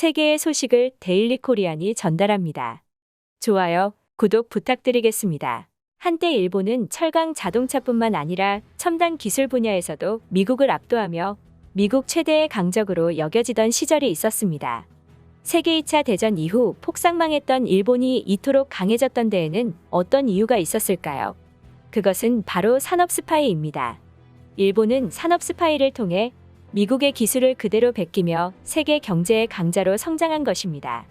세계의 소식을 데일리 코리안이 전달합니다. 좋아요, 구독 부탁드리겠습니다. 한때 일본은 철강 자동차뿐만 아니라 첨단 기술 분야에서도 미국을 압도하며 미국 최대의 강적으로 여겨지던 시절이 있었습니다. 세계 2차 대전 이후 폭삭망했던 일본이 이토록 강해졌던 데에는 어떤 이유가 있었을까요? 그것은 바로 산업 스파이입니다. 일본은 산업 스파이를 통해 미국의 기술을 그대로 베끼며 세계 경제의 강자로 성장한 것입니다.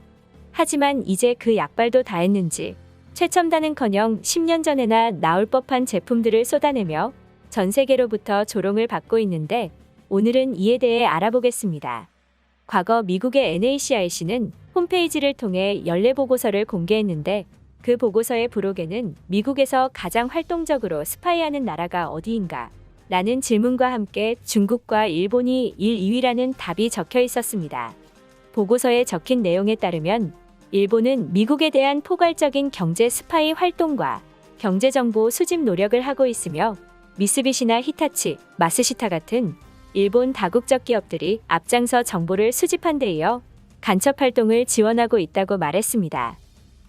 하지만 이제 그 약발도 다 했는지 최첨단은커녕 10년 전에나 나올 법한 제품들을 쏟아내며 전 세계로부터 조롱을 받고 있는데 오늘은 이에 대해 알아보겠습니다. 과거 미국의 NACIC는 홈페이지를 통해 연례 보고서를 공개했는데 그 보고서의 부록에는 미국에서 가장 활동적으로 스파이하는 나라가 어디인가? 라는 질문과 함께 중국과 일본이 1, 2위라는 답이 적혀 있었습니다. 보고서에 적힌 내용에 따르면 일본은 미국에 대한 포괄적인 경제 스파이 활동과 경제정보 수집 노력을 하고 있으며 미쓰비시나 히타치, 마쓰시타 같은 일본 다국적 기업들이 앞장서 정보를 수집한 데 이어 간첩 활동을 지원하고 있다고 말했습니다.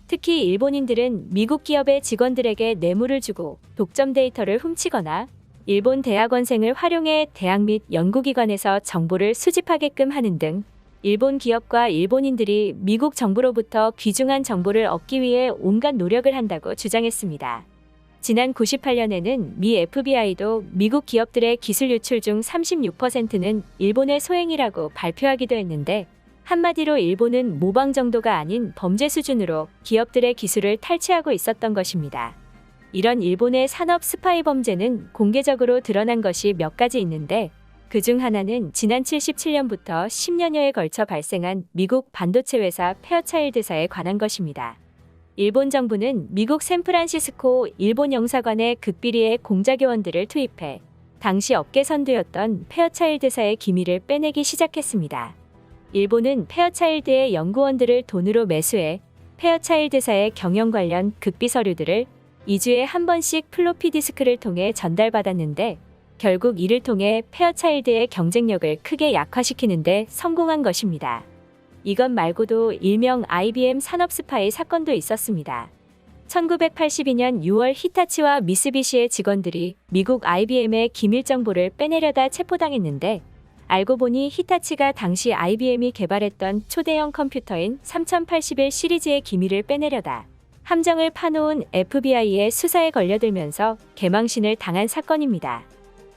특히 일본인들은 미국 기업의 직원들에게 뇌물을 주고 독점 데이터를 훔치거나 일본 대학원생을 활용해 대학 및 연구기관에서 정보를 수집하게끔 하는 등 일본 기업과 일본인들이 미국 정부로부터 귀중한 정보를 얻기 위해 온갖 노력을 한다고 주장했습니다. 지난 98년에는 미 FBI도 미국 기업들의 기술 유출 중 36%는 일본의 소행이라고 발표하기도 했는데 한마디로 일본은 모방 정도가 아닌 범죄 수준으로 기업들의 기술을 탈취하고 있었던 것입니다. 이런 일본의 산업 스파이 범죄는 공개적으로 드러난 것이 몇 가지 있는데 그중 하나는 지난 77년부터 10년여에 걸쳐 발생한 미국 반도체 회사 페어차일드사에 관한 것입니다. 일본 정부는 미국 샌프란시스코 일본 영사관에 극비리의 공자교원들을 투입해 당시 업계 선두였던 페어차일드사의 기밀을 빼내기 시작했습니다. 일본은 페어차일드의 연구원들을 돈으로 매수해 페어차일드사의 경영 관련 극비 서류들을 2주에 한 번씩 플로피 디스크를 통해 전달받았는데 결국 이를 통해 페어차일드의 경쟁력을 크게 약화시키는 데 성공한 것입니다. 이것 말고도 일명 IBM 산업 스파이 사건도 있었습니다. 1982년 6월 히타치와 미쓰비시의 직원들이 미국 IBM의 기밀 정보를 빼내려다 체포당했는데 알고 보니 히타치가 당시 IBM이 개발했던 초대형 컴퓨터인 3081 시리즈의 기밀을 빼내려다 함정을 파놓은 FBI의 수사에 걸려들면서 개망신을 당한 사건입니다.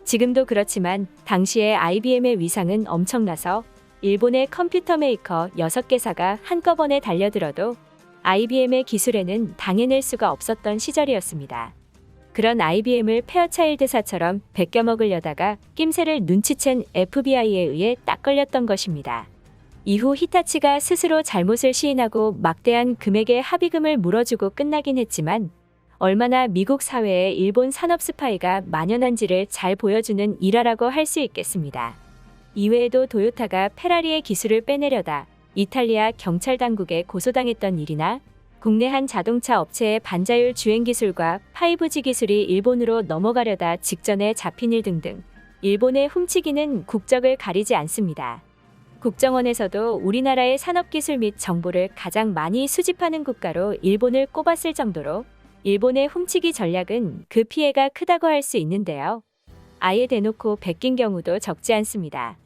지금도 그렇지만 당시의 IBM의 위상은 엄청나서 일본의 컴퓨터 메이커 6개사가 한꺼번에 달려들어도 IBM의 기술에는 당해낼 수가 없었던 시절이었습니다. 그런 IBM을 페어차일드사처럼 베껴먹으려다가 낌새를 눈치챈 FBI에 의해 딱 걸렸던 것입니다. 이후 히타치가 스스로 잘못을 시인하고 막대한 금액의 합의금을 물어주고 끝나긴 했지만 얼마나 미국 사회에 일본 산업 스파이가 만연한지를 잘 보여주는 일화라고 할 수 있겠습니다. 이외에도 도요타가 페라리의 기술을 빼내려다 이탈리아 경찰 당국에 고소당했던 일이나 국내 한 자동차 업체의 반자율 주행 기술과 5G 기술이 일본으로 넘어가려다 직전에 잡힌 일 등등 일본의 훔치기는 국적을 가리지 않습니다. 국정원에서도 우리나라의 산업기술 및 정보를 가장 많이 수집하는 국가로 일본을 꼽았을 정도로 일본의 훔치기 전략은 그 피해가 크다고 할 수 있는데요. 아예 대놓고 베낀 경우도 적지 않습니다.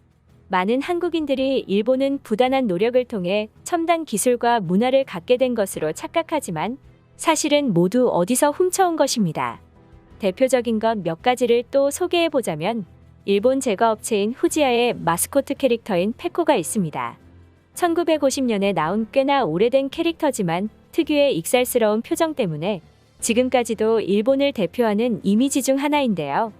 많은 한국인들이 일본은 부단한 노력을 통해 첨단 기술과 문화를 갖게 된 것으로 착각하지만 사실은 모두 어디서 훔쳐온 것입니다. 대표적인 것 몇 가지를 또 소개해보자면 일본 제과업체인 후지야의 마스코트 캐릭터인 페코가 있습니다. 1950년에 나온 꽤나 오래된 캐릭터지만 특유의 익살스러운 표정 때문에 지금까지도 일본을 대표하는 이미지 중 하나인데요.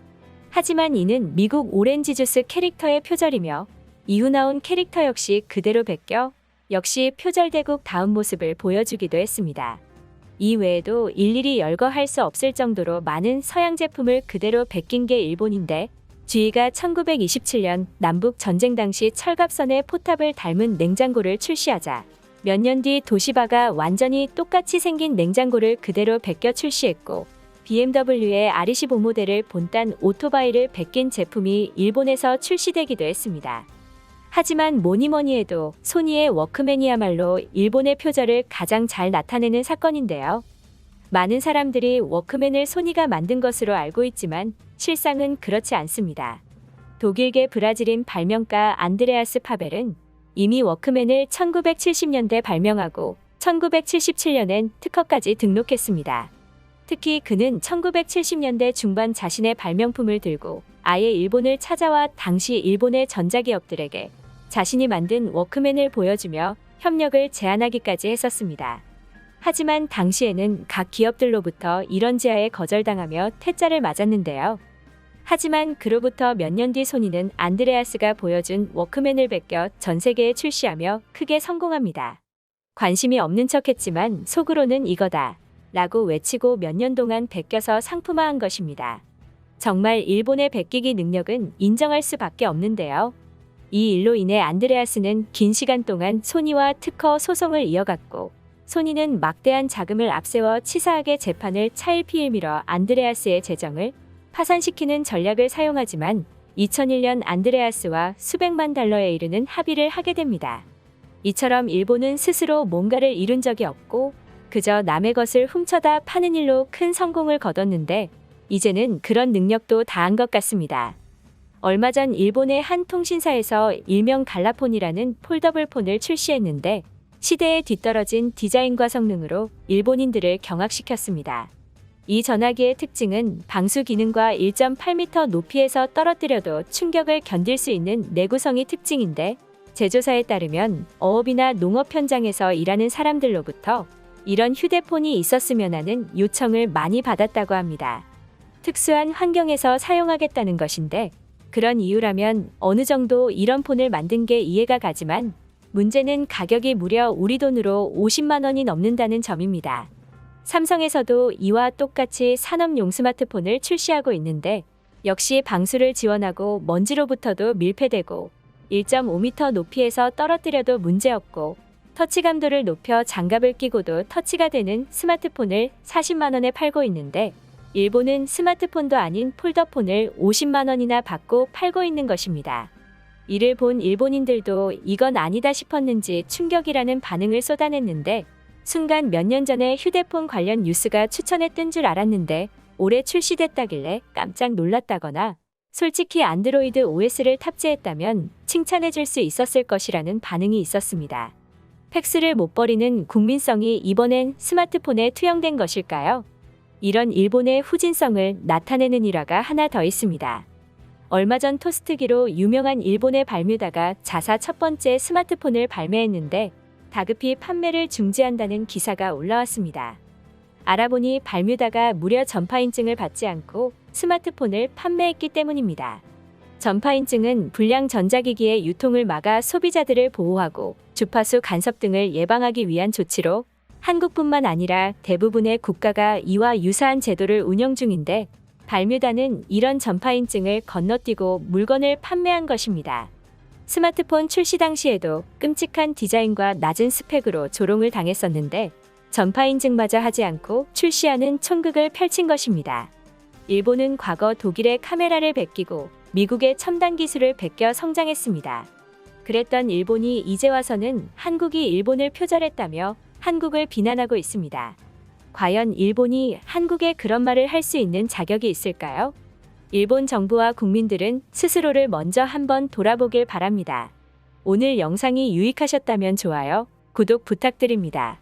하지만 이는 미국 오렌지 주스 캐릭터의 표절이며 이후 나온 캐릭터 역시 그대로 베껴 역시 표절대국 다운 모습을 보여주기도 했습니다. 이 외에도 일일이 열거할 수 없을 정도로 많은 서양 제품을 그대로 베낀 게 일본인데 GE가 1927년 남북 전쟁 당시 철갑선의 포탑을 닮은 냉장고를 출시하자 몇 년 뒤 도시바가 완전히 똑같이 생긴 냉장고를 그대로 베껴 출시했고 BMW의 R25 모델을 본딴 오토바이를 베낀 제품이 일본에서 출시되기도 했습니다. 하지만 뭐니뭐니 해도 소니의 워크맨이야말로 일본의 표절을 가장 잘 나타내는 사건인데요. 많은 사람들이 워크맨을 소니가 만든 것으로 알고 있지만 실상은 그렇지 않습니다. 독일계 브라질인 발명가 안드레아스 파벨은 이미 워크맨을 1970년대 발명하고 1977년엔 특허까지 등록했습니다. 특히 그는 1970년대 중반 자신의 발명품을 들고 아예 일본을 찾아와 당시 일본의 전자기업들에게 자신이 만든 워크맨을 보여주며 협력을 제안하기까지 했었습니다. 하지만 당시에는 각 기업들로부터 이런 제안에 거절당하며 퇴짜를 맞았는데요. 하지만 그로부터 몇 년 뒤 소니는 안드레아스가 보여준 워크맨을 베껴 전 세계에 출시하며 크게 성공합니다. 관심이 없는 척했지만 속으로는 이거다 라고 외치고 몇 년 동안 베껴서 상품화한 것입니다. 정말 일본의 베끼기 능력은 인정할 수밖에 없는데요. 이 일로 인해 안드레아스는 긴 시간 동안 소니와 특허 소송을 이어갔고 소니는 막대한 자금을 앞세워 치사하게 재판을 차일피일 미뤄 안드레아스의 재정을 파산시키는 전략을 사용하지만 2001년 안드레아스와 수백만 달러에 이르는 합의를 하게 됩니다. 이처럼 일본은 스스로 뭔가를 이룬 적이 없고 그저 남의 것을 훔쳐다 파는 일로 큰 성공을 거뒀는데 이제는 그런 능력도 다한 것 같습니다. 얼마 전 일본의 한 통신사에서 일명 갈라폰이라는 폴더블 폰을 출시했는데 시대에 뒤떨어진 디자인과 성능으로 일본인들을 경악시켰습니다. 이 전화기의 특징은 방수 기능과 1.8m 높이에서 떨어뜨려도 충격을 견딜 수 있는 내구성이 특징인데 제조사에 따르면 어업이나 농업 현장에서 일하는 사람들로부터 이런 휴대폰이 있었으면 하는 요청을 많이 받았다고 합니다. 특수한 환경에서 사용하겠다는 것인데 그런 이유라면 어느 정도 이런 폰을 만든 게 이해가 가지만 문제는 가격이 무려 우리 돈으로 50만 원이 넘는다는 점입니다. 삼성에서도 이와 똑같이 산업용 스마트폰을 출시하고 있는데 역시 방수를 지원하고 먼지로부터도 밀폐되고 1.5m 높이에서 떨어뜨려도 문제없고 터치감도를 높여 장갑을 끼고도 터치가 되는 스마트폰을 40만 원에 팔고 있는데 일본은 스마트폰도 아닌 폴더폰을 50만 원이나 받고 팔고 있는 것입니다. 이를 본 일본인들도 이건 아니다 싶었는지 충격이라는 반응을 쏟아냈는데 순간 몇 년 전에 휴대폰 관련 뉴스가 추천에 뜬 줄 알았는데 올해 출시됐다길래 깜짝 놀랐다거나 솔직히 안드로이드 OS를 탑재했다면 칭찬해 줄 수 있었을 것이라는 반응이 있었습니다. 팩스를 못 버리는 국민성이 이번엔 스마트폰에 투영된 것일까요? 이런 일본의 후진성을 나타내는 일화가 하나 더 있습니다. 얼마 전 토스트기로 유명한 일본의 발뮤다가 자사 첫 번째 스마트폰을 발매했는데 다급히 판매를 중지한다는 기사가 올라왔습니다. 알아보니 발뮤다가 무려 전파인증을 받지 않고 스마트폰을 판매했기 때문입니다. 전파인증은 불량 전자기기의 유통을 막아 소비자들을 보호하고 주파수 간섭 등을 예방하기 위한 조치로 한국뿐만 아니라 대부분의 국가가 이와 유사한 제도를 운영 중인데 발뮤다는 이런 전파인증을 건너뛰고 물건을 판매한 것입니다. 스마트폰 출시 당시에도 끔찍한 디자인과 낮은 스펙으로 조롱을 당했었는데 전파인증마저 하지 않고 출시하는 촌극을 펼친 것입니다. 일본은 과거 독일의 카메라를 베끼고 미국의 첨단 기술을 베껴 성장했습니다. 그랬던 일본이 이제 와서는 한국이 일본을 표절했다며 한국을 비난하고 있습니다. 과연 일본이 한국에 그런 말을 할 수 있는 자격이 있을까요? 일본 정부와 국민들은 스스로를 먼저 한번 돌아보길 바랍니다. 오늘 영상이 유익하셨다면 좋아요, 구독 부탁드립니다.